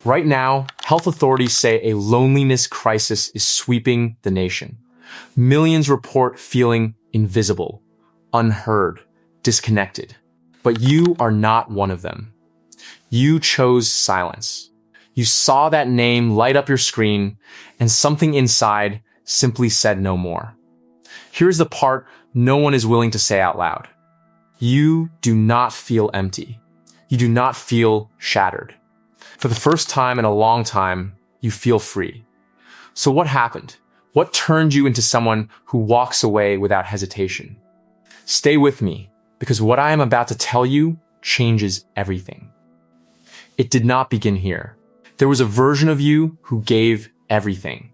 Right now, health authorities say a loneliness crisis is sweeping the nation. Millions report feeling invisible, unheard, disconnected. But you are not one of them. You chose silence. You saw that name light up your screen, and something inside simply said no more. Here's the part no one is willing to say out loud. You do not feel empty. You do not feel shattered. For the first time in a long time, you feel free. So what happened? What turned you into someone who walks away without hesitation? Stay with me, because what I am about to tell you changes everything. It did not begin here. There was a version of you who gave everything.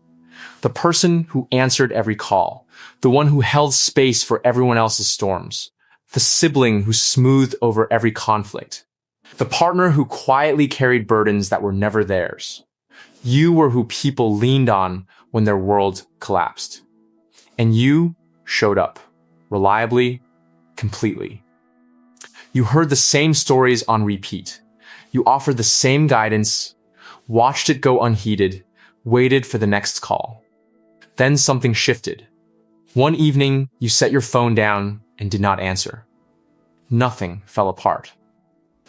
The person who answered every call, the one who held space for everyone else's storms, the sibling who smoothed over every conflict, the partner who quietly carried burdens that were never theirs. You were who people leaned on when their world collapsed. And you showed up, reliably, completely. You heard the same stories on repeat. You offered the same guidance, watched it go unheeded, waited for the next call. Then something shifted. One evening, you set your phone down and did not answer. Nothing fell apart.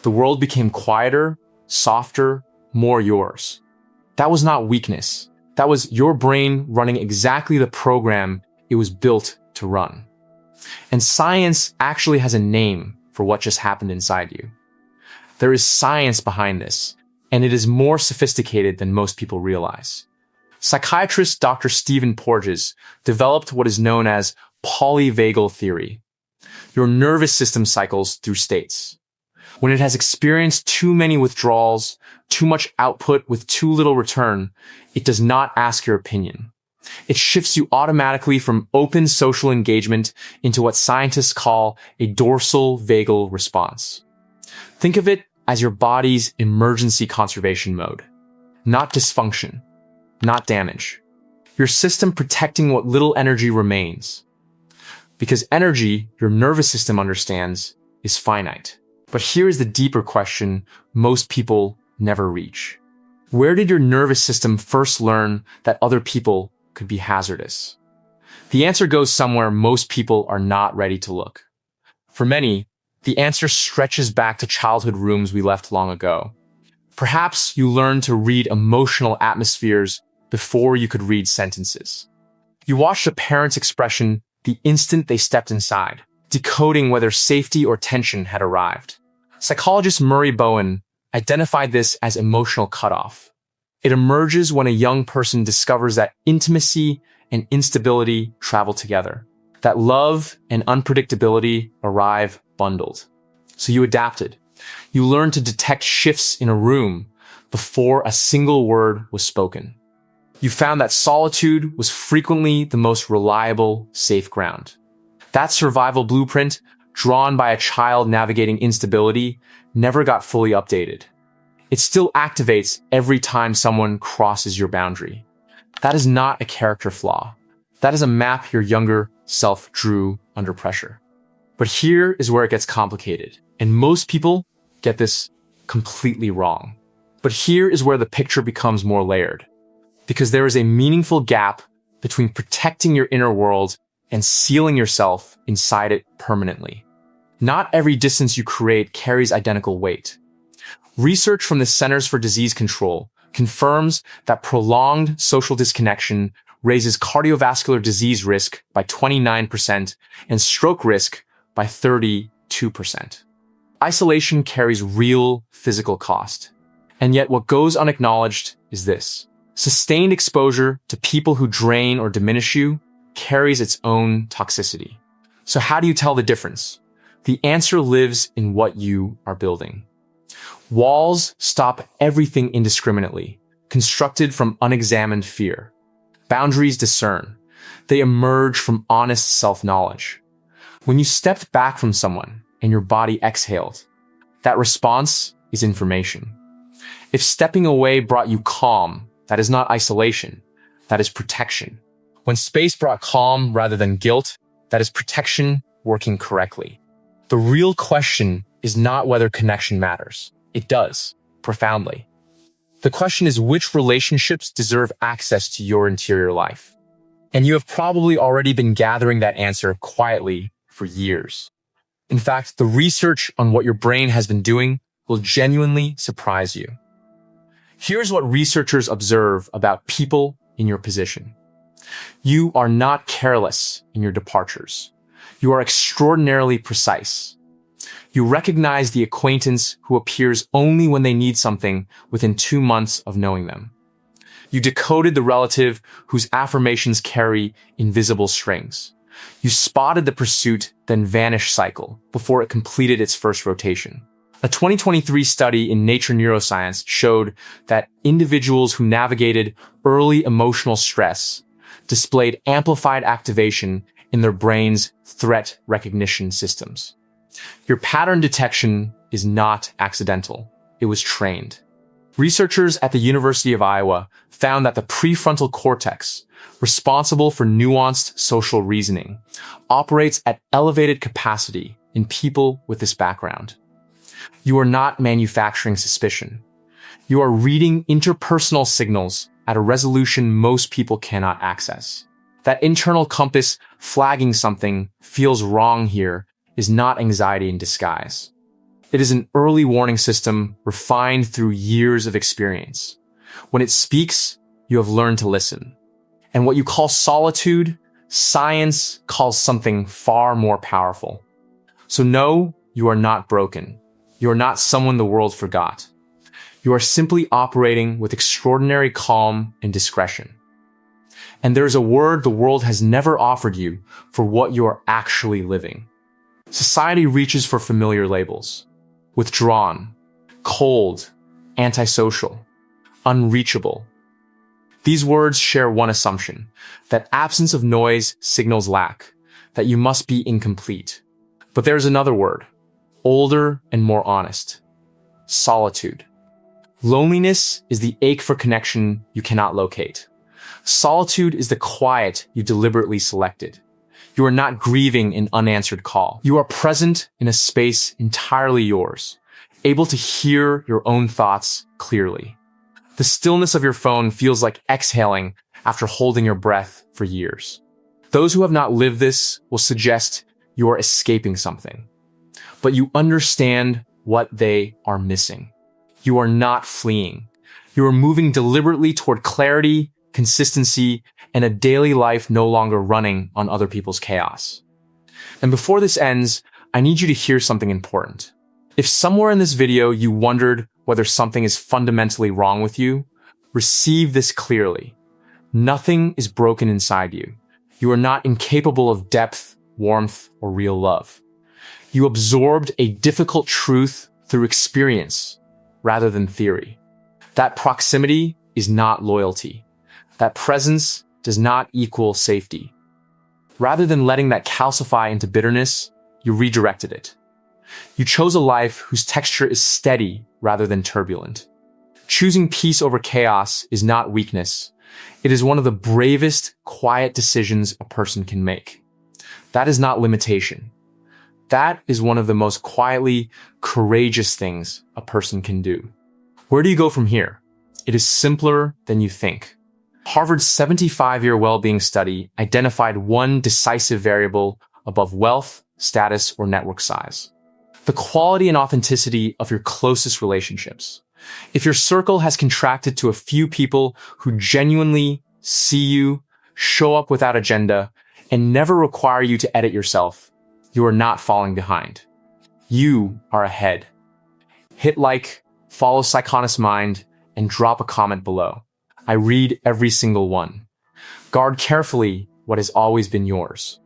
The world became quieter, softer, more yours. That was not weakness. That was your brain running exactly the program it was built to run. And science actually has a name for what just happened inside you. There is science behind this, and it is more sophisticated than most people realize. Psychiatrist Dr. Stephen Porges developed what is known as Polyvagal Theory. Your nervous system cycles through states. When it has experienced too many withdrawals, too much output with too little return, it does not ask your opinion. It shifts you automatically from open social engagement into what scientists call a dorsal vagal response. Think of it as your body's emergency conservation mode. Not dysfunction, not damage. Your system protecting what little energy remains. Because energy, your nervous system understands, is finite. But here is the deeper question most people never reach. Where did your nervous system first learn that other people could be hazardous? The answer goes somewhere most people are not ready to look. For many, the answer stretches back to childhood rooms we left long ago. Perhaps you learned to read emotional atmospheres before you could read sentences. You watched a parent's expression the instant they stepped inside, decoding whether safety or tension had arrived. Psychologist Murray Bowen identified this as emotional cutoff. It emerges when a young person discovers that intimacy and instability travel together, that love and unpredictability arrive bundled. So you adapted. You learned to detect shifts in a room before a single word was spoken. You found that solitude was frequently the most reliable, safe ground. That survival blueprint, drawn by a child navigating instability, never got fully updated. It still activates every time someone crosses your boundary. That is not a character flaw. That is a map your younger self drew under pressure. But here is where it gets complicated, and most people get this completely wrong. But here is where the picture becomes more layered, because there is a meaningful gap between protecting your inner world and sealing yourself inside it permanently. Not every distance you create carries identical weight. Research from the Centers for Disease Control confirms that prolonged social disconnection raises cardiovascular disease risk by 29% and stroke risk by 32%. Isolation carries real physical cost. And yet what goes unacknowledged is this. Sustained exposure to people who drain or diminish you carries its own toxicity. So how do you tell the difference? The answer lives in what you are building. Walls stop everything indiscriminately, constructed from unexamined fear. Boundaries discern. They emerge from honest self-knowledge. When you stepped back from someone and your body exhaled, that response is information. If stepping away brought you calm, that is not isolation, that is protection. When space brought calm rather than guilt, that is protection working correctly. The real question is not whether connection matters. It does, profoundly. The question is, which relationships deserve access to your interior life? And you have probably already been gathering that answer quietly for years. In fact, the research on what your brain has been doing will genuinely surprise you. Here's what researchers observe about people in your position. You are not careless in your departures. You are extraordinarily precise. You recognize the acquaintance who appears only when they need something within 2 months of knowing them. You decoded the relative whose affirmations carry invisible strings. You spotted the pursuit, then vanish cycle before it completed its first rotation. A 2023 study in Nature Neuroscience showed that individuals who navigated early emotional stress displayed amplified activation in their brain's threat recognition systems. Your pattern detection is not accidental. It was trained. Researchers at the University of Iowa found that the prefrontal cortex, responsible for nuanced social reasoning, operates at elevated capacity in people with this background. You are not manufacturing suspicion. You are reading interpersonal signals at a resolution most people cannot access. That internal compass flagging something feels wrong here is not anxiety in disguise. It is an early warning system refined through years of experience. When it speaks, you have learned to listen. And what you call solitude, science calls something far more powerful. So no, you are not broken. You are not someone the world forgot. You are simply operating with extraordinary calm and discretion. And there is a word the world has never offered you for what you are actually living. Society reaches for familiar labels. Withdrawn, cold, antisocial, unreachable. These words share one assumption, that absence of noise signals lack, that you must be incomplete. But there's another word, older and more honest. Solitude. Loneliness is the ache for connection you cannot locate. Solitude is the quiet you deliberately selected. You are not grieving an unanswered call. You are present in a space entirely yours, able to hear your own thoughts clearly. The stillness of your phone feels like exhaling after holding your breath for years. Those who have not lived this will suggest you are escaping something, but you understand what they are missing. You are not fleeing. You are moving deliberately toward clarity, consistency, and a daily life no longer running on other people's chaos. And before this ends, I need you to hear something important. If somewhere in this video you wondered whether something is fundamentally wrong with you, receive this clearly. Nothing is broken inside you. You are not incapable of depth, warmth, or real love. You absorbed a difficult truth through experience rather than theory. That proximity is not loyalty. That presence does not equal safety. Rather than letting that calcify into bitterness, you redirected it. You chose a life whose texture is steady rather than turbulent. Choosing peace over chaos is not weakness. It is one of the bravest, quiet decisions a person can make. That is not limitation. That is one of the most quietly courageous things a person can do. Where do you go from here? It is simpler than you think. Harvard's 75-year well-being study identified one decisive variable above wealth, status, or network size: the quality and authenticity of your closest relationships. If your circle has contracted to a few people who genuinely see you, show up without agenda, and never require you to edit yourself, you are not falling behind. You are ahead. Hit like, follow Psychonest Mind, and drop a comment below. I read every single one. Guard carefully what has always been yours.